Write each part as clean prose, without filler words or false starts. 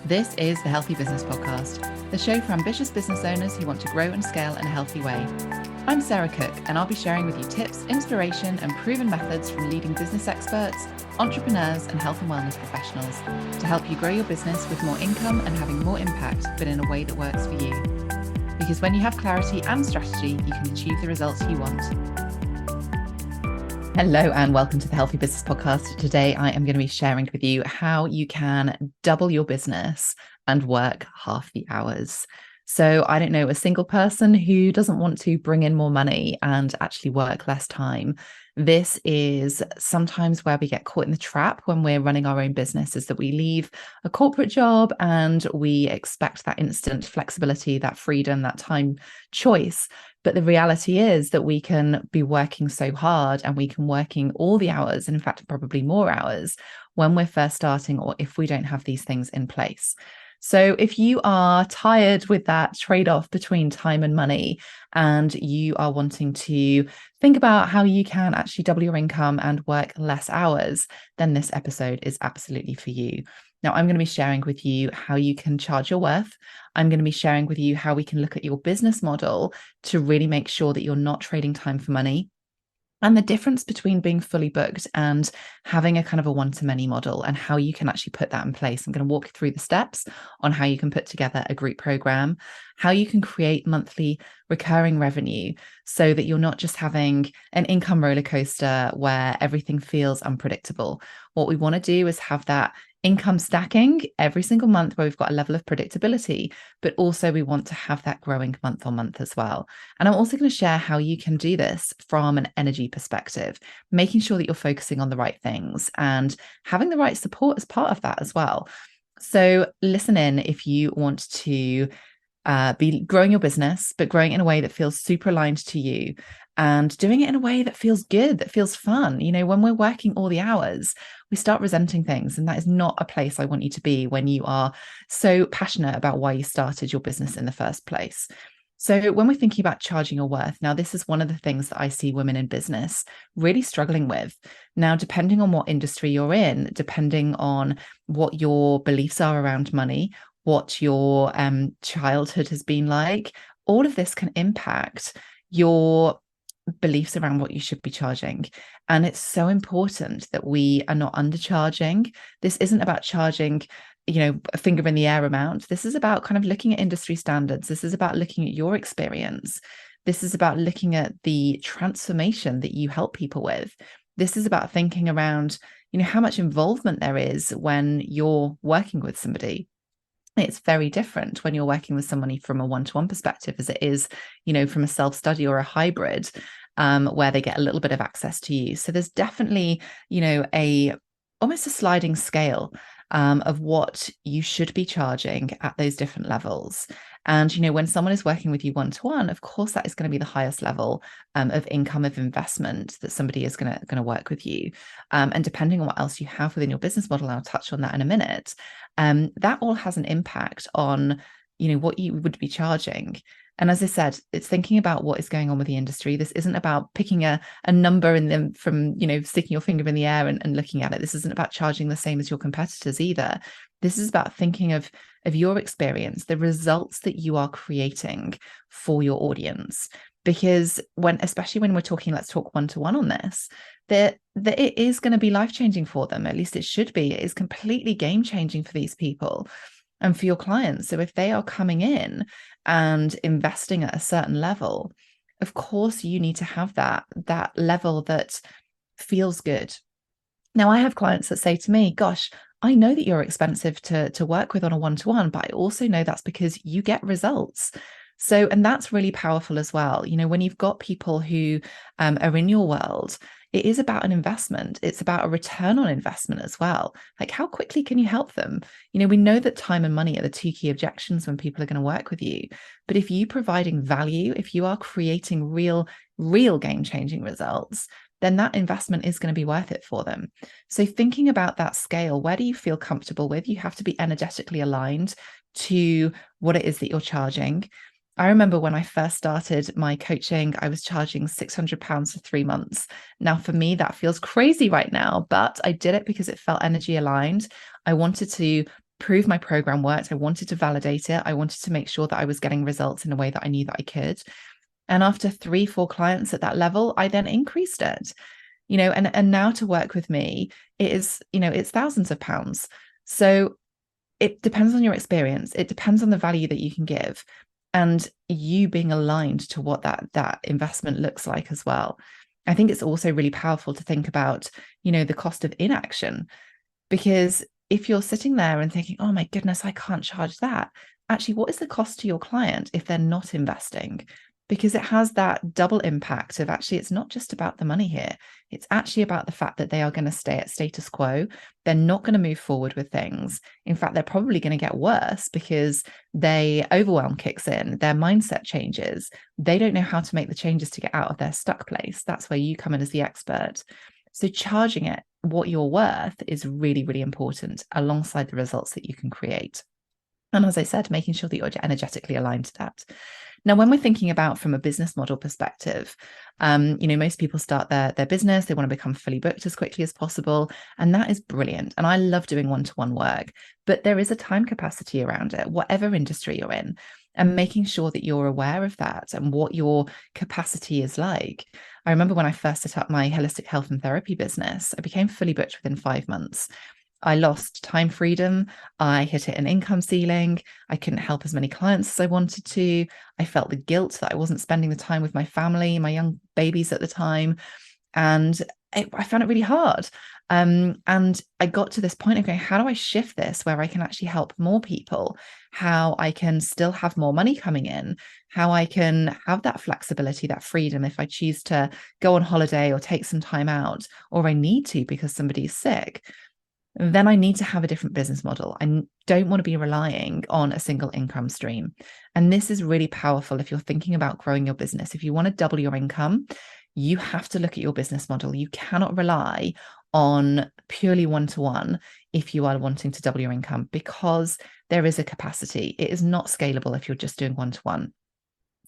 This is the Healthy Business Podcast, the show for ambitious business owners who want to grow and scale in a healthy way. I'm Sarah Cook, and I'll be sharing with you tips, inspiration, and proven methods from leading business experts, entrepreneurs, and health and wellness professionals to help you grow your business with more income and having more impact, but in a way that works for you. Because when you have clarity and strategy, you can achieve the results you want. Hello and welcome to the Healthy Business Podcast. Today, I am going to be sharing with you how you can double your business and work half the hours. So I don't know a single person who doesn't want to bring in more money and actually work less time. This is sometimes where we get caught in the trap when we're running our own business, is that we leave a corporate job and we expect that instant flexibility, that freedom, that time choice. But the reality is that we can be working so hard and we can working all the hours, and in fact, probably more hours when we're first starting, or if we don't have these things in place. So if you are tired with that trade-off between time and money, and you are wanting to think about how you can actually double your income and work less hours, then this episode is absolutely for you. Now, I'm going to be sharing with you how you can charge your worth. I'm going to be sharing with you how we can look at your business model to really make sure that you're not trading time for money, and the difference between being fully booked and having a kind of a one-to-many model, and how you can actually put that in place. I'm going to walk you through the steps on how you can put together a group program, how you can create monthly recurring revenue so that you're not just having an income roller coaster where everything feels unpredictable. What we want to do is have that income stacking every single month where we've got a level of predictability, but also we want to have that growing month on month as well. And I'm also going to share how you can do this from an energy perspective, making sure that you're focusing on the right things and having the right support as part of that as well. So listen in if you want to be growing your business, but growing in a way that feels super aligned to you, and doing it in a way that feels good, that feels fun. You know, when we're working all the hours, we start resenting things, and that is not a place I want you to be when you are so passionate about why you started your business in the first place. So when we're thinking about charging your worth, now this is one of the things that I see women in business really struggling with. Now, depending on what industry you're in, depending on what your beliefs are around money, what your childhood has been like, all of this can impact your beliefs around what you should be charging. And it's so important that we are not undercharging. This isn't about charging, a finger in the air amount. This is about kind of looking at industry standards. This is about looking at your experience. This is about looking at the transformation that you help people with. This is about thinking around, how much involvement there is when you're working with somebody. It's very different when you're working with somebody from a one-to-one perspective as it is, from a self-study or a hybrid, where they get a little bit of access to you. So there's definitely, almost a sliding scale of what you should be charging at those different levels. And, when someone is working with you one-to-one, of course, that is going to be the highest level of income, of investment that somebody is going to work with you. And depending on what else you have within your business model, and I'll touch on that in a minute, that all has an impact on, what you would be charging. And as I said, it's thinking about what is going on with the industry. This isn't about picking a number in them from, sticking your finger in the air and looking at it. This isn't about charging the same as your competitors either. This is about thinking of your experience, the results that you are creating for your audience. Because especially when we're talking, let's talk one-to-one on this, that it is going to be life-changing for them. At least it should be. It is completely game-changing for these people and for your clients. So if they are coming in and investing at a certain level, of course you need to have that level that feels good. Now, I have clients that say to me, gosh, I know that you're expensive to work with on a one-to-one, but I also know that's because you get results. So, and that's really powerful as well. When you've got people who are in your world, it is about an investment. It's about a return on investment as well. Like, how quickly can you help them? We know that time and money are the two key objections when people are going to work with you. But if you're providing value, if you are creating real game-changing results, then that investment is going to be worth it for them. So thinking about that scale, where do you feel comfortable with? You have to be energetically aligned to what it is that you're charging. I remember when I first started my coaching, I was charging £600 for 3 months. Now, for me, that feels crazy right now, but I did it because it felt energy aligned. I wanted to prove my program worked. I wanted to validate it. I wanted to make sure that I was getting results in a way that I knew that I could. And after 3-4 clients at that level, I then increased it, and now to work with me, it is, it's thousands of pounds. So it depends on your experience. It depends on the value that you can give, and you being aligned to what that investment looks like as well. I think it's also really powerful to think about, the cost of inaction, because if you're sitting there and thinking, oh my goodness, I can't charge that, actually, what is the cost to your client if they're not investing? Because it has that double impact of, actually, it's not just about the money here. It's actually about the fact that they are going to stay at status quo. They're not going to move forward with things. In fact, they're probably going to get worse because overwhelm kicks in, their mindset changes. They don't know how to make the changes to get out of their stuck place. That's where you come in as the expert. So charging it what you're worth is really, really important alongside the results that you can create. And as I said, making sure that you're energetically aligned to that. Now, when we're thinking about from a business model perspective, most people start their business, they want to become fully booked as quickly as possible. And that is brilliant. And I love doing one-to-one work, but there is a time capacity around it, whatever industry you're in, and making sure that you're aware of that and what your capacity is like. I remember when I first set up my holistic health and therapy business, I became fully booked within 5 months. I lost time freedom. I hit an income ceiling. I couldn't help as many clients as I wanted to. I felt the guilt that I wasn't spending the time with my family, my young babies at the time. And I found it really hard. And I got to this point of going, how do I shift this where I can actually help more people? How I can still have more money coming in? How I can have that flexibility, that freedom if I choose to go on holiday or take some time out, or I need to because somebody's sick. Then I need to have a different business model. I don't want to be relying on a single income stream. And this is really powerful if you're thinking about growing your business. If you want to double your income, you have to look at your business model. You cannot rely on purely one-to-one if you are wanting to double your income, because there is a capacity. It is not scalable if you're just doing one-to-one.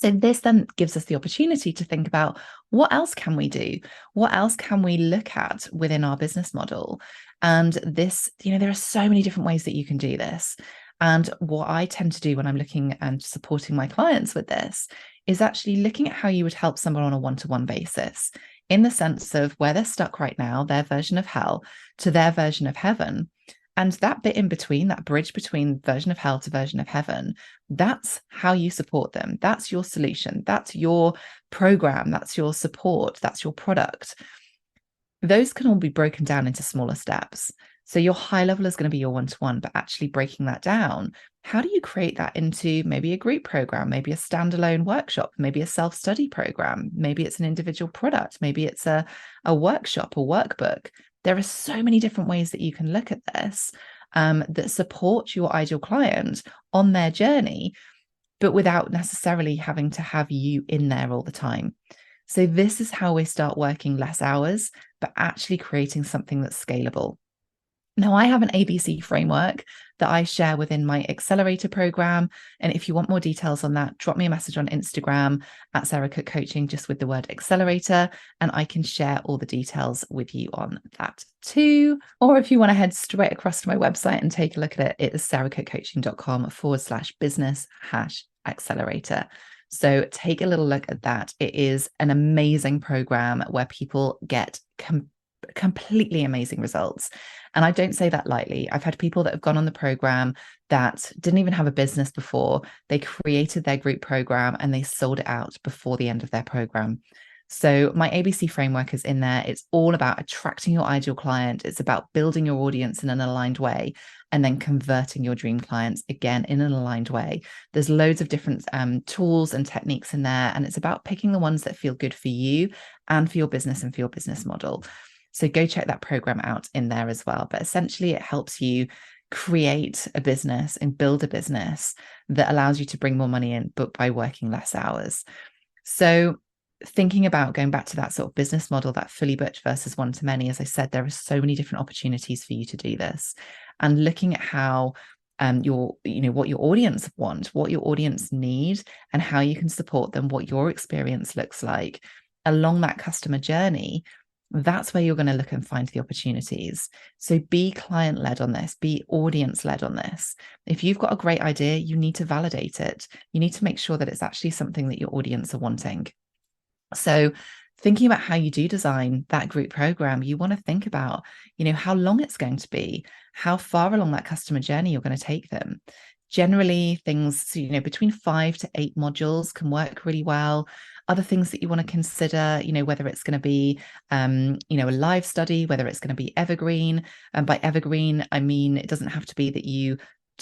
So this then gives us the opportunity to think about, what else can we do? What else can we look at within our business model? And this, there are so many different ways that you can do this. And what I tend to do when I'm looking and supporting my clients with this is actually looking at how you would help someone on a one-to-one basis, in the sense of where they're stuck right now, their version of hell to their version of heaven. And that bit in between, that bridge between version of hell to version of heaven, that's how you support them. That's your solution. That's your program. That's your support. That's your product. Those can all be broken down into smaller steps. So your high level is going to be your one-to-one, but actually breaking that down, how do you create that into maybe a group program, maybe a standalone workshop, maybe a self-study program, maybe it's an individual product, maybe it's a workshop or workbook. There are so many different ways that you can look at this that support your ideal client on their journey, but without necessarily having to have you in there all the time. So this is how we start working less hours, but actually creating something that's scalable. Now, I have an ABC framework that I share within my accelerator program. And if you want more details on that, drop me a message on Instagram at Sarah Cook Coaching, just with the word accelerator, and I can share all the details with you on that too. Or if you want to head straight across to my website and take a look at it, it is sarahcookcoaching.com/business-accelerator. So take a little look at that. It is an amazing program where people get completely amazing results. And I don't say that lightly. I've had people that have gone on the program that didn't even have a business before. They created their group program and they sold it out before the end of their program. So my ABC framework is in there. It's all about attracting your ideal client. It's about building your audience in an aligned way and then converting your dream clients again in an aligned way. There's loads of different tools and techniques in there. And it's about picking the ones that feel good for you and for your business and for your business model. So go check that program out in there as well. But essentially, it helps you create a business and build a business that allows you to bring more money in, but by working less hours. So thinking about going back to that sort of business model, that fully booked versus one-to-many, as I said, there are so many different opportunities for you to do this. And looking at how what your audience want, what your audience need, and how you can support them, what your experience looks like along that customer journey, that's where you're going to look and find the opportunities. So be client-led on this, be audience-led on this. If you've got a great idea, you need to validate it. You need to make sure that it's actually something that your audience are wanting. So thinking about how you do design that group program, you want to think about, how long it's going to be, how far along that customer journey you're going to take them. Generally, things, between 5 to 8 modules can work really well. Other things that you want to consider, whether it's going to be, a live study, whether it's going to be evergreen. And by evergreen, I mean, it doesn't have to be that you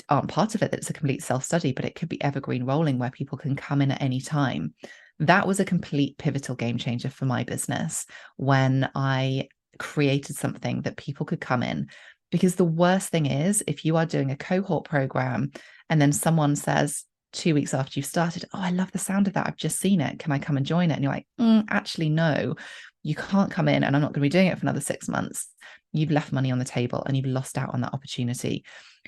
aren't part of it, that it's a complete self-study, but it could be evergreen rolling where people can come in at any time. That was a complete pivotal game changer for my business when I created something that people could come in. Because the worst thing is, if you are doing a cohort program and then someone says 2 weeks after you've started, oh, I love the sound of that, I've just seen it, can I come and join it? And you're like, actually, no, you can't come in, and I'm not going to be doing it for another 6 months. You've left money on the table and you've lost out on that opportunity.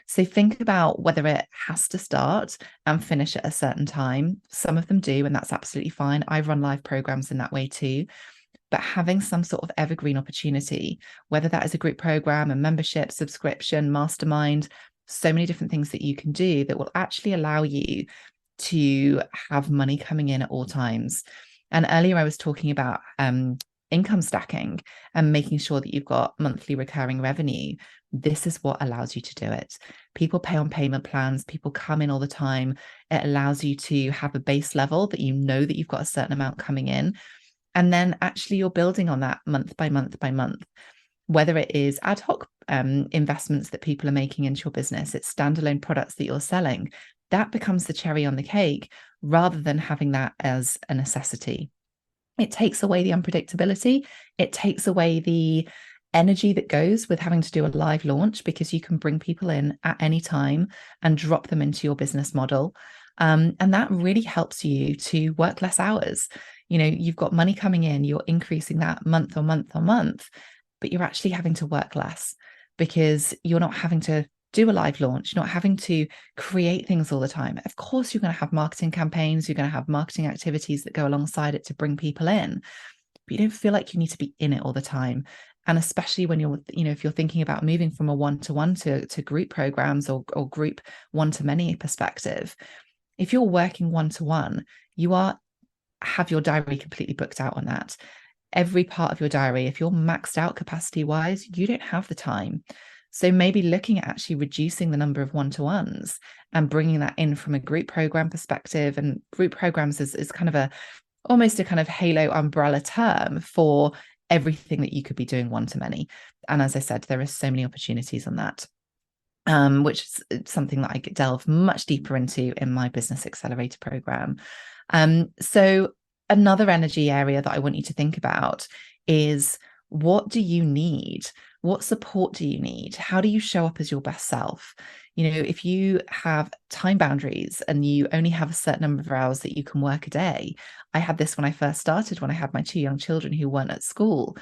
So think about whether it has to start and finish at a certain time. Some of them do, and that's absolutely fine. I run live programs in that way too. But having some sort of evergreen opportunity, whether that is a group program, a membership, subscription, mastermind, so many different things that you can do that will actually allow you to have money coming in at all times. And earlier I was talking about income stacking and making sure that you've got monthly recurring revenue. This is what allows you to do it. People pay on payment plans. People come in all the time. It allows you to have a base level that you know that you've got a certain amount coming in. And then actually you're building on that month by month by month, whether it is ad hoc investments that people are making into your business, it's standalone products that you're selling. That becomes the cherry on the cake rather than having that as a necessity. It takes away the unpredictability. It takes away the energy that goes with having to do a live launch, because you can bring people in at any time and drop them into your business model. And that really helps you to work less hours. You've got money coming in, you're increasing that month on month on month, but you're actually having to work less because you're not having to do a live launch, you're not having to create things all the time. Of course, you're going to have marketing campaigns, you're going to have marketing activities that go alongside it to bring people in, but you don't feel like you need to be in it all the time. And especially when you're, if you're thinking about moving from a one-to-one to group programs or group one-to-many perspective, if you're working one-to-one, you have your diary completely booked out on that. Every part of your diary, if you're maxed out capacity wise, you don't have the time. So maybe looking at actually reducing the number of one-to-ones and bringing that in from a group program perspective. And group programs is kind of almost a kind of halo umbrella term for everything that you could be doing one-to-many. And as I said, there are so many opportunities on that, which is something that I delve much deeper into in my Business Accelerator program. So another energy area that I want you to think about is, what do you need? What support do you need? How do you show up as your best self? If you have time boundaries and you only have a certain number of hours that you can work a day. I had this when I first started, when I had my 2 young children who weren't at school.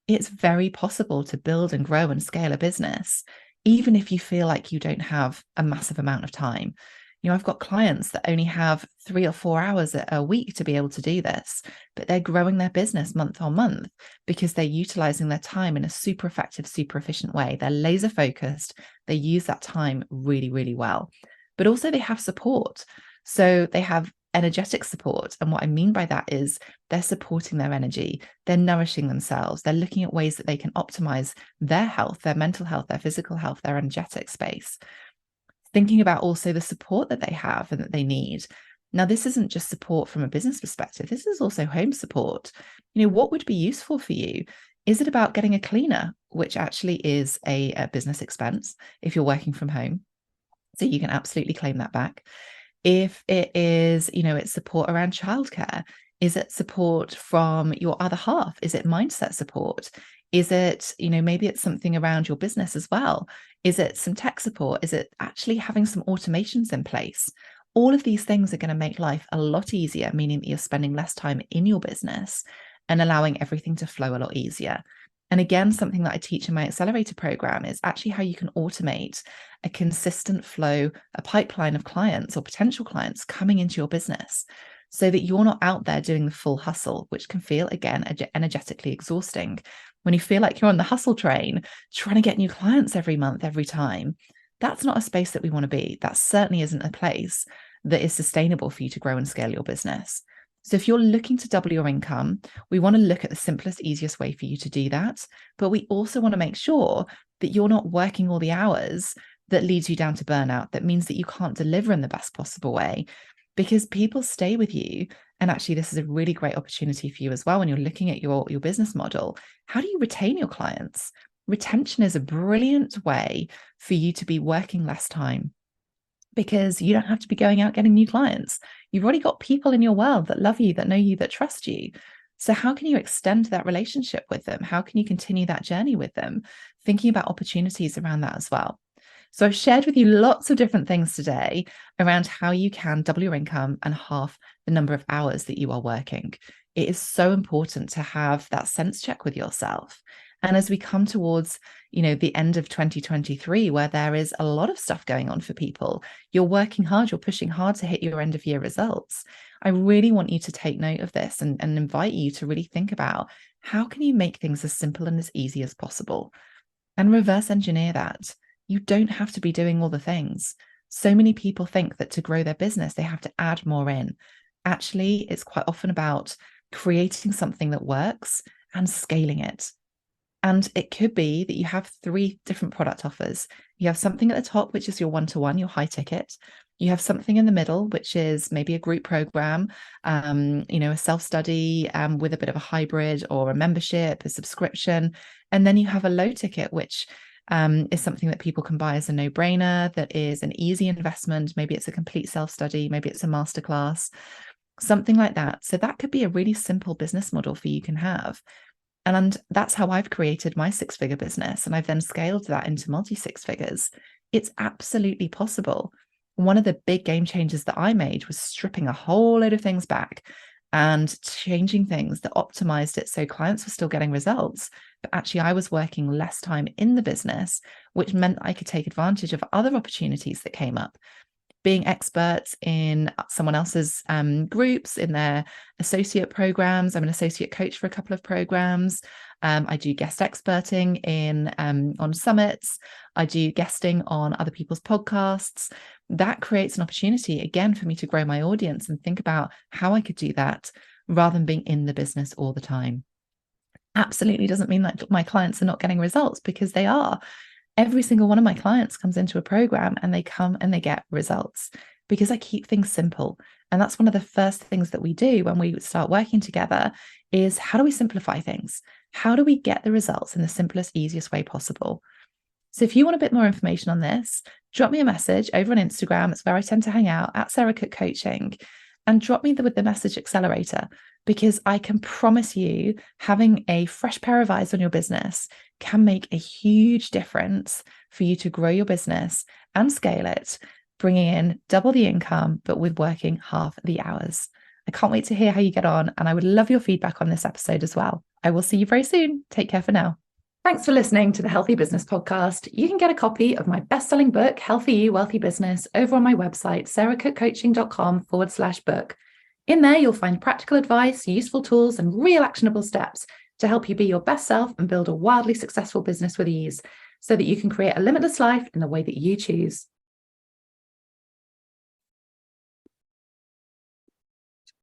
It's very possible to build and grow and scale a business, even if you feel like you don't have a massive amount of time. I've got clients that only have 3 or 4 hours a week to be able to do this, but they're growing their business month on month because they're utilizing their time in a super effective, super efficient way. They're laser focused. They use that time really, really well, but also they have support. So they have energetic support. And what I mean by that is they're supporting their energy. They're nourishing themselves. They're looking at ways that they can optimize their health, their mental health, their physical health, their energetic space. Thinking about also the support that they have and that they need. Now, this isn't just support from a business perspective. This is also home support. What would be useful for you? Is it about getting a cleaner, which actually is a business expense if you're working from home? So you can absolutely claim that back. If it is, it's support around childcare. Is it support from your other half? Is it mindset support? Is it, maybe it's something around your business as well? Is it some tech support? Is it actually having some automations in place? All of these things are going to make life a lot easier, meaning that you're spending less time in your business and allowing everything to flow a lot easier. And again, something that I teach in my accelerator program is actually how you can automate a consistent flow, a pipeline of clients or potential clients coming into your business so that you're not out there doing the full hustle, which can feel, again, energetically exhausting. when you feel like you're on the hustle train, trying to get new clients every month, every time, that's not a space that we want to be. That certainly isn't a place that is sustainable for you to grow and scale your business. So if you're looking to double your income, we want to look at the simplest, easiest way for you to do that. But we also want to make sure that you're not working all the hours that leads you down to burnout, that means that you can't deliver in the best possible way, because people stay with you. And actually, this is a really great opportunity for you as well when you're looking at your business model. How do you retain your clients? Retention is a brilliant way for you to be working less time, because you don't have to be going out getting new clients. You've already got people in your world that love you, that know you, that trust you. So how can you extend that relationship with them? How can you continue that journey with them? Thinking about opportunities around that as well. So I've shared with you lots of different things today around how you can double your income and half the number of hours that you are working. It is so important to have that sense check with yourself. And as we come towards, the end of 2023, where there is a lot of stuff going on for people, you're working hard, you're pushing hard to hit your end of year results. I really want you to take note of this and invite you to really think about, how can you make things as simple and as easy as possible, and reverse engineer that. You don't have to be doing all the things. So many people think that to grow their business, they have to add more in. Actually, it's quite often about creating something that works and scaling it. And it could be that you have 3 different product offers. You have something at the top, which is your one-to-one, your high ticket. You have something in the middle, which is maybe a group program, a self-study with a bit of a hybrid, or a membership, a subscription. And then you have a low ticket, which is something that people can buy as a no-brainer, that is an easy investment. Maybe it's a complete self-study, maybe it's a masterclass, something like that. So that could be a really simple business model for you can have. And that's how I've created my 6-figure business. And I've then scaled that into multi-6 figures. It's absolutely possible. One of the big game changes that I made was stripping a whole load of things back and changing things that optimized it so clients were still getting results, but actually I was working less time in the business, which meant I could take advantage of other opportunities that came up. Being experts in someone else's groups, in their associate programs. I'm an associate coach for a couple of programs. I do guest experting on summits. I do guesting on other people's podcasts. That creates an opportunity, again, for me to grow my audience and think about how I could do that rather than being in the business all the time. Absolutely doesn't mean that my clients are not getting results, because they are. Every single one of my clients comes into a program and they come and they get results, because I keep things simple. And that's one of the first things that we do when we start working together is, how do we simplify things? How do we get the results in the simplest, easiest way possible? So if you want a bit more information on this, drop me a message over on Instagram. It's where I tend to hang out, at Sarah Cook Coaching, and drop me with the message accelerator, because I can promise you, having a fresh pair of eyes on your business can make a huge difference for you to grow your business and scale it, bringing in double the income, but with working half the hours. I can't wait to hear how you get on, and I would love your feedback on this episode as well. I will see you very soon. Take care for now. Thanks for listening to the Healthy Business Podcast. You can get a copy of my best-selling book, Healthy You, Wealthy Business, over on my website, sarahcookcoaching.com/book. In there, you'll find practical advice, useful tools, and real actionable steps to help you be your best self and build a wildly successful business with ease, so that you can create a limitless life in the way that you choose.